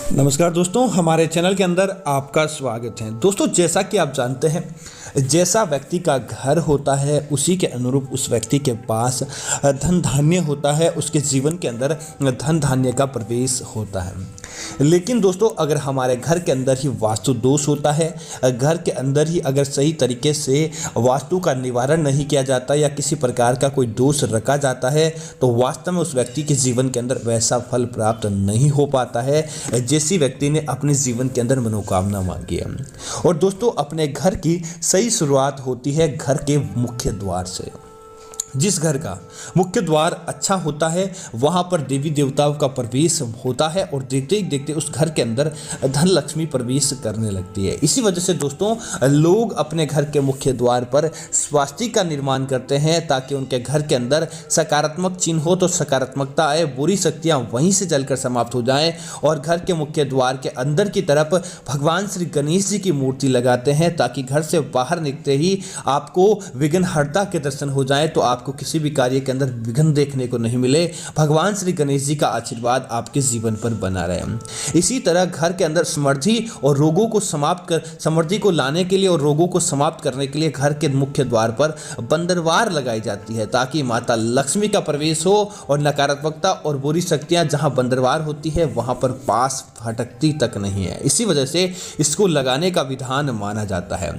नमस्कार दोस्तों, हमारे चैनल के अंदर आपका स्वागत है। दोस्तों, जैसा कि आप जानते हैं, जैसा व्यक्ति का घर होता है उसी के अनुरूप उस व्यक्ति के पास धन धान्य होता है, उसके जीवन के अंदर धन धान्य का प्रवेश होता है। लेकिन दोस्तों, अगर हमारे घर के अंदर ही वास्तु दोष होता है, घर के अंदर ही अगर सही तरीके से वास्तु का निवारण नहीं किया जाता या किसी प्रकार का कोई दोष रखा जाता है, तो वास्तव में उस व्यक्ति के जीवन के अंदर वैसा फल प्राप्त नहीं हो पाता है जैसी व्यक्ति ने अपने जीवन के अंदर मनोकामना मांगी है। और दोस्तों, अपने घर की सही शुरुआत होती है घर के मुख्य द्वार से। जिस घर का मुख्य द्वार अच्छा होता है वहाँ पर देवी देवताओं का प्रवेश होता है और देखते ही देखते उस घर के अंदर धन लक्ष्मी प्रवेश करने लगती है। इसी वजह से दोस्तों, लोग अपने घर के मुख्य द्वार पर स्वास्तिक का निर्माण करते हैं ताकि उनके घर के अंदर सकारात्मक चिन्ह हो तो सकारात्मकता आए, बुरी शक्तियाँ वहीं से जलकर समाप्त हो जाएं। और घर के मुख्य द्वार के अंदर की तरफ भगवान श्री गणेश जी की मूर्ति लगाते हैं ताकि घर से बाहर निकलते ही आपको विघ्नहर्ता के दर्शन हो जाए, तो आपको किसी भी कार्य के अंदर विघ्न देखने को नहीं मिले। भगवान श्री गणेश जी का आशीर्वाद आपके जीवन पर बना रहे। इसी तरह घर के अंदर समृद्धि और रोगों को समृद्धि को लाने के लिए और रोगों को समाप्त करने के लिए घर के मुख्य द्वार पर बंदरवार लगाई जाती है ताकि माता लक्ष्मी का प्रवेश हो और नकारात्मकता और बुरी शक्तियां जहां बंदरवार होती है वहां पर पास भटकती तक नहीं है। इसी वजह से इसको लगाने का विधान माना जाता है।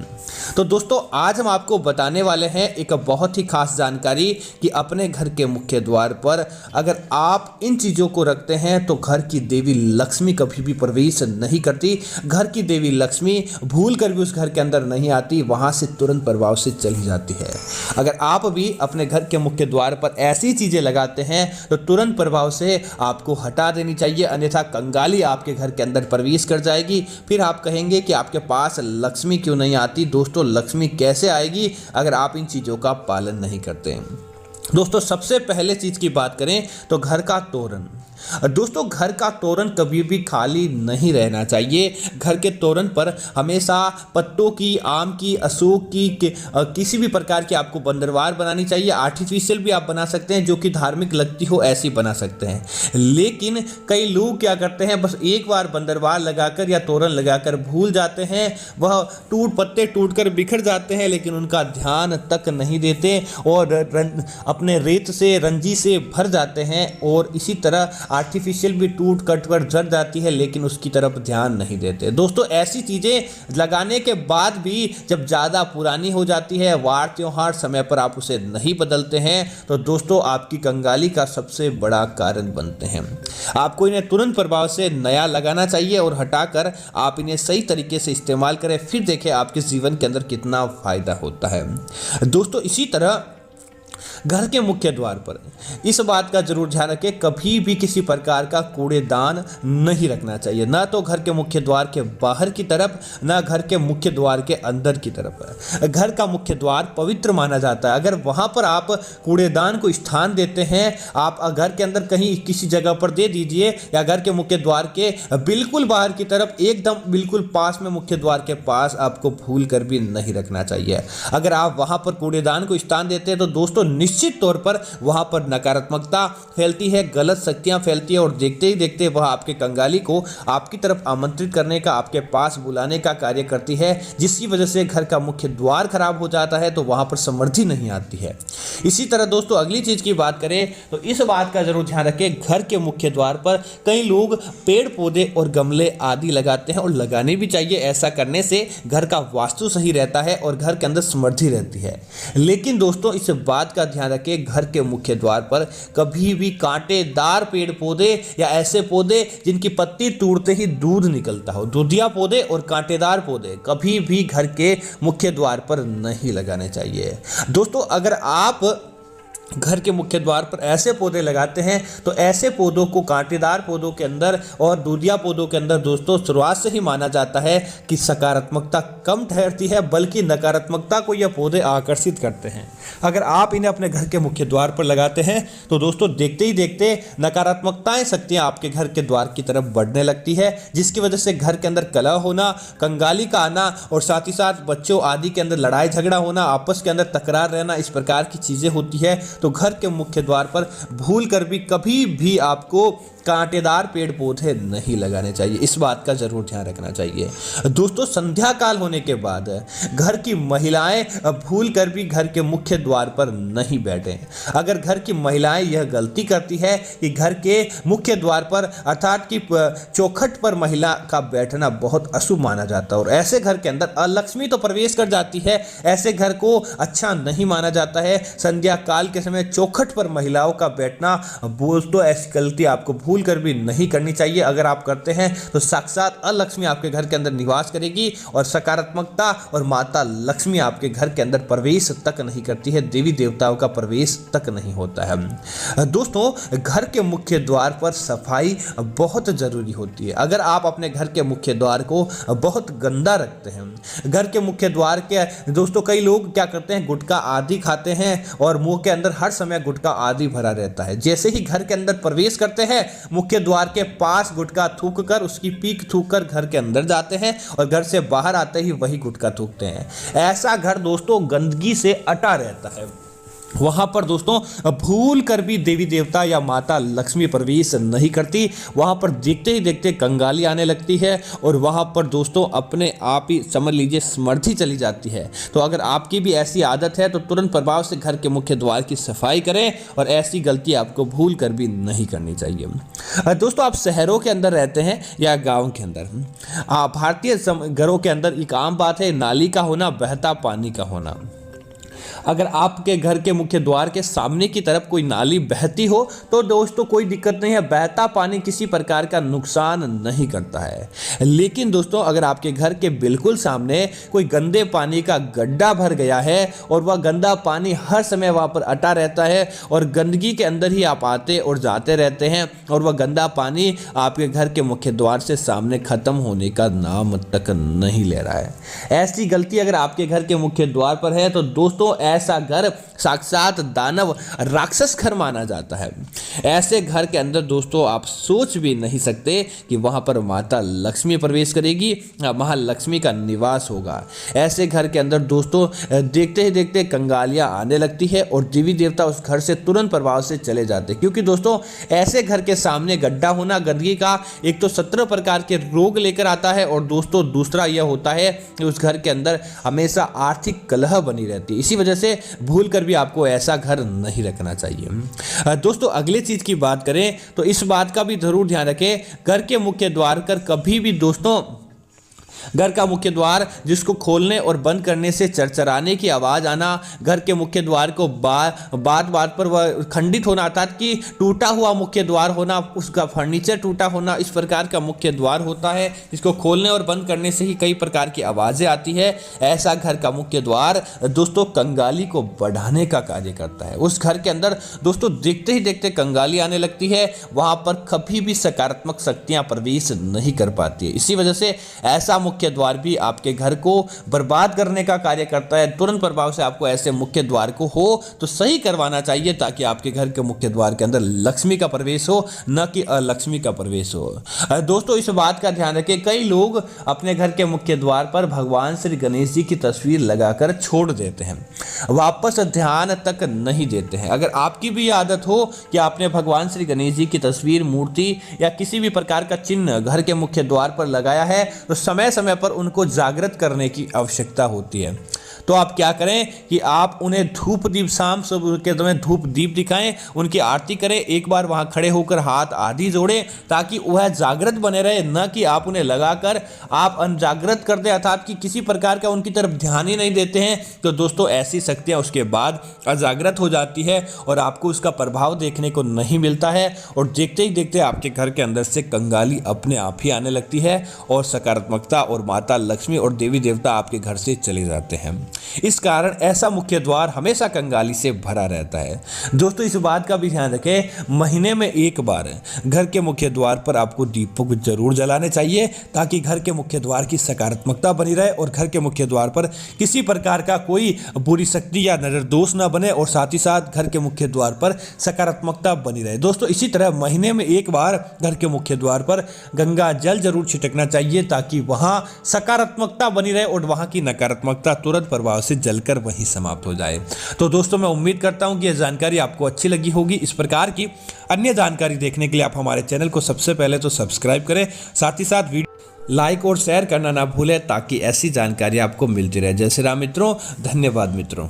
तो दोस्तों, आज हम आपको बताने वाले हैं एक बहुत ही खास जानकारी कि अपने घर के मुख्य द्वार पर अगर आप इन चीजों को रखते हैं तो घर की देवी लक्ष्मी कभी भी प्रवेश नहीं करती। घर की देवी लक्ष्मी भूल कर भी उस घर के अंदर नहीं आती, वहां से तुरंत प्रभाव से चली जाती है। अगर आप भी अपने घर के मुख्य द्वार पर ऐसी चीजें लगाते हैं तो तुरंत प्रभाव से आपको हटा देनी चाहिए, अन्यथा कंगाली आपके घर के अंदर प्रवेश कर जाएगी। फिर आप कहेंगे कि आपके पास लक्ष्मी क्यों नहीं आती। दोस्तों, लक्ष्मी कैसे आएगी अगर आप इन चीजों का पालन नहीं करते। दोस्तों, सबसे पहले चीज की बात करें तो घर का तोरण। दोस्तों, घर का तोरण कभी भी खाली नहीं रहना चाहिए। घर के तोरण पर हमेशा पत्तों की, आम की, अशोक की किसी भी प्रकार की आपको बंदरवार बनानी चाहिए। आर्टिफिशियल भी आप बना सकते हैं, जो कि धार्मिक लगती हो ऐसी बना सकते हैं। लेकिन कई लोग क्या करते हैं, बस एक बार बंदरवार लगाकर या तोरण लगाकर भूल जाते हैं। वह पत्ते टूटकर बिखर जाते हैं, लेकिन उनका ध्यान तक नहीं देते और अपने रेत से, रंजी से भर जाते हैं और इसी तरह आर्टिफिशियल भी टूट कट कर जड़ जाती है, लेकिन उसकी तरफ ध्यान नहीं देते। दोस्तों, ऐसी चीजें लगाने के बाद भी जब ज़्यादा पुरानी हो जाती है, वार त्योहार समय पर आप उसे नहीं बदलते हैं, तो दोस्तों आपकी कंगाली का सबसे बड़ा कारण बनते हैं। आपको इन्हें तुरंत प्रभाव से नया लगाना चाहिए और हटाकर आप इन्हें सही तरीके से इस्तेमाल करें। फिर देखें आपके जीवन के अंदर कितना फायदा होता है। दोस्तों, इसी तरह घर के मुख्य द्वार पर इस बात का जरूर ध्यान रखें, कभी भी किसी प्रकार का कूड़ेदान नहीं रखना चाहिए, ना तो घर के मुख्य द्वार के बाहर की तरफ, ना घर के मुख्य द्वार के अंदर की तरफ। घर का मुख्य द्वार पवित्र माना जाता है। अगर वहां पर आप कूड़ेदान को स्थान देते हैं, आप घर के अंदर कहीं किसी जगह पर दे दीजिए या घर के मुख्य द्वार के बिल्कुल बाहर की तरफ, एकदम बिल्कुल पास में मुख्य द्वार के पास आपको भूल कर भी नहीं रखना चाहिए। अगर आप वहां पर कूड़ेदान को स्थान देते हैं तो दोस्तों निश्चित तौर पर वहां पर नकारात्मकता फैलती है, गलत शक्तियां फैलती है और देखते ही देखते वह आपके कंगाली को आपकी तरफ आमंत्रित करने का, आपके पास बुलाने का कार्य करती है, जिसकी वजह से घर का मुख्य द्वार खराब हो जाता है तो वहां पर समृद्धि नहीं आती है। इसी तरह दोस्तों, अगली चीज की बात करें तो इस बात का जरूर ध्यान रखें, घर के मुख्य द्वार पर कई लोग पेड़ पौधे और गमले आदि लगाते हैं और लगाने भी चाहिए। ऐसा करने से घर का वास्तु सही रहता है और घर के अंदर समृद्धि रहती है। लेकिन दोस्तों, इस बात का ध्यान रखें, घर के मुख्य द्वार पर कभी भी कांटेदार पेड़ पौधे या ऐसे पौधे जिनकी पत्ती टूटते ही दूध निकलता हो, दूधिया पौधे और कांटेदार पौधे कभी भी घर के मुख्य द्वार पर नहीं लगाने चाहिए। दोस्तों, अगर आप घर के मुख्य द्वार पर ऐसे पौधे लगाते हैं तो ऐसे पौधों को कांटेदार पौधों के अंदर और दूधिया पौधों के अंदर दोस्तों शुरुआत से ही माना जाता है कि सकारात्मकता कम ठहरती है, बल्कि नकारात्मकता को यह पौधे आकर्षित करते हैं। अगर आप इन्हें अपने घर के मुख्य द्वार पर लगाते हैं तो दोस्तों देखते ही देखते नकारात्मकताएं, शक्तियां आपके घर के द्वार की तरफ बढ़ने लगती है, जिसकी वजह से घर के अंदर कलह होना, कंगाली का आना और साथ ही साथ बच्चों आदि के अंदर लड़ाई झगड़ा होना, आपस के अंदर तकरार रहना, इस प्रकार की चीजें होती है। तो घर के मुख्य द्वार पर भूल कर भी कभी भी आपको कांटेदार पेड़ पौधे नहीं लगाने चाहिए, इस बात का जरूर ध्यान रखना चाहिए। दोस्तों संध्या काल होने के बाद घर की महिलाएं भूल कर भी घर के मुख्य द्वार पर नहीं बैठे। अगर घर की महिलाएं यह गलती करती है कि घर के मुख्य द्वार पर अर्थात कि चौखट पर महिला का बैठना बहुत अशुभ माना जाता है और ऐसे घर के अंदर अलक्ष्मी तो प्रवेश कर जाती है, ऐसे घर को अच्छा नहीं माना जाता है। संध्या काल के समय चौखट पर महिलाओं का बैठना दोस्तों ऐसी गलती आपको भूल कर भी नहीं करनी चाहिए। अगर आप करते हैं तो साक्षात अलक्ष्मी आपके घर के अंदर निवास करेगी और सकारात्मकता और माता लक्ष्मी आपके घर के अंदर प्रवेश तक नहीं करती है, देवी देवताओं का प्रवेश तक नहीं होता है। दोस्तों घर के मुख्य द्वार पर सफाई बहुत जरूरी होती है। अगर आप अपने घर के मुख्य द्वार को बहुत गंदा रखते हैं, घर के मुख्य द्वार के दोस्तों कई लोग क्या करते हैं, गुटखा आदि खाते हैं और मुंह के अंदर हर समय गुटखा आदि भरा रहता है। जैसे ही घर के अंदर प्रवेश करते हैं मुख्य द्वार के पास गुटखा थूक कर उसकी पीक थूक कर घर के अंदर जाते हैं और घर से बाहर आते ही वही गुटखा थूकते हैं। ऐसा घर दोस्तों गंदगी से अटा रहता है, वहां पर दोस्तों भूल कर भी देवी देवता या माता लक्ष्मी प्रवेश नहीं करती। वहां पर देखते ही देखते कंगाली आने लगती है और वहां पर दोस्तों अपने आप ही समझ लीजिए समृद्धि चली जाती है। तो अगर आपकी भी ऐसी आदत है तो तुरंत प्रभाव से घर के मुख्य द्वार की सफाई करें और ऐसी गलती आपको भूल कर भी नहीं करनी चाहिए। दोस्तों आप शहरों के अंदर रहते हैं या गाँव के अंदर, भारतीय घरों के अंदर एक आम बात है नाली का होना, बहता पानी का होना। अगर आपके घर के मुख्य द्वार के सामने की तरफ कोई नाली बहती हो तो दोस्तों कोई दिक्कत नहीं है, बहता पानी किसी प्रकार का नुकसान नहीं करता है। लेकिन दोस्तों अगर आपके घर के बिल्कुल सामने कोई गंदे पानी का गड्ढा भर गया है और वह गंदा पानी हर समय वहां पर अटा रहता है और गंदगी के अंदर ही आप आते और जाते रहते हैं और वह गंदा पानी आपके घर के मुख्य द्वार से सामने खत्म होने का नाम तक नहीं ले रहा है, ऐसी गलती अगर आपके घर के मुख्य द्वार पर है तो दोस्तों ऐसा घर साक्षात दानव राक्षस घर माना जाता है। ऐसे घर के अंदर दोस्तों आप सोच भी नहीं सकते कि वहां पर माता लक्ष्मी प्रवेश करेगी, महालक्ष्मी का निवास होगा। ऐसे घर के अंदर दोस्तों देखते ही देखते कंगालियां आने लगती है और देवी देवता उस घर से तुरंत प्रभाव से चले जाते, क्योंकि दोस्तों ऐसे घर के सामने गड्ढा होना गंदगी का एक तो 17 प्रकार के रोग लेकर आता है और दोस्तों दूसरा यह होता है कि उस घर के अंदर हमेशा आर्थिक कलह बनी रहती है। इसी वजह से भूल कर भी आपको ऐसा घर नहीं रखना चाहिए। दोस्तों अगली चीज की बात करें तो इस बात का भी जरूर ध्यान रखें, घर के मुख्य द्वार कर कभी भी दोस्तों घर का मुख्य द्वार जिसको खोलने और बंद करने से चरचराने की आवाज आना, घर के मुख्य द्वार को बात पर वह खंडित होना अर्थात कि टूटा हुआ मुख्य द्वार होना, उसका फर्नीचर टूटा होना, इस प्रकार का मुख्य द्वार होता है जिसको खोलने और बंद करने से ही कई प्रकार की आवाजें आती है। ऐसा घर का मुख्य द्वार दोस्तों कंगाली को बढ़ाने का कार्य करता है। उस घर के अंदर दोस्तों देखते ही देखते कंगाली आने लगती है, वहां पर कभी भी सकारात्मक शक्तियां प्रवेश नहीं कर पाती है। इसी वजह से ऐसा मुख्य द्वार भी आपके घर को बर्बाद करने का कार्य करता है। तुरंत प्रभाव से आपको ऐसे मुख्य द्वार को हो तो सही करवाना चाहिए ताकि आपके घर के मुख्य द्वार के अंदर लक्ष्मी का प्रवेश हो, न कि अलक्ष्मी का प्रवेश हो। दोस्तों इस बात का ध्यान रखें, कई लोग अपने घर के मुख्य द्वार पर भगवान श्री गणेश जी की तस्वीर लगाकर छोड़ देते हैं, वापस ध्यान तक नहीं देते हैं। अगर आपकी भी आदत हो कि आपने भगवान श्री गणेश जी की तस्वीर, मूर्ति या किसी भी प्रकार का चिन्ह घर के मुख्य द्वार पर लगाया है तो समय समय पर उनको जागृत करने की आवश्यकता होती है। तो आप क्या करें कि आप उन्हें धूप दीप, शाम सुबह के समय धूप दीप दिखाएं, उनकी आरती करें, एक बार वहां खड़े होकर हाथ आदि जोड़ें ताकि वह जागृत बने रहे, न कि आप उन्हें लगाकर आप अनजागृत कर दें अर्थात कि किसी प्रकार का उनकी तरफ ध्यान ही नहीं देते हैं। तो दोस्तों ऐसी शक्तियां उसके बाद अजागृत हो जाती है और आपको उसका प्रभाव देखने को नहीं मिलता है और देखते ही देखते आपके घर के अंदर से कंगाली अपने आप ही आने लगती है और सकारात्मकता और माता लक्ष्मी और देवी देवता आपके घर से चले जाते हैं। इस कारण ऐसा मुख्य द्वार हमेशा कंगाली से भरा रहता है। दोस्तों इस बात का भी ध्यान रखें, महीने में एक बार घर के मुख्य द्वार पर आपको दीपक जरूर जलाने चाहिए ताकि घर के मुख्य द्वार की सकारात्मकता बनी रहे और घर के मुख्य द्वार पर किसी प्रकार का कोई बुरी शक्ति या नजर दोष न बने और साथ ही साथ घर के मुख्य द्वार पर सकारात्मकता बनी रहे। दोस्तों इसी तरह महीने में एक बार घर के मुख्य द्वार पर गंगा जल जरूर छिटकना चाहिए ताकि वहां सकारात्मकता बनी रहे और वहां की नकारात्मकता तुरंत प्रभाव प्रभाव से जलकर वहीं समाप्त हो जाए। तो दोस्तों मैं उम्मीद करता हूं कि यह जानकारी आपको अच्छी लगी होगी। इस प्रकार की अन्य जानकारी देखने के लिए आप हमारे चैनल को सबसे पहले तो सब्सक्राइब करें, साथ ही साथ वीडियो लाइक और शेयर करना ना भूलें ताकि ऐसी जानकारी आपको मिलती रहे। जय श्री राम मित्रों, धन्यवाद मित्रों।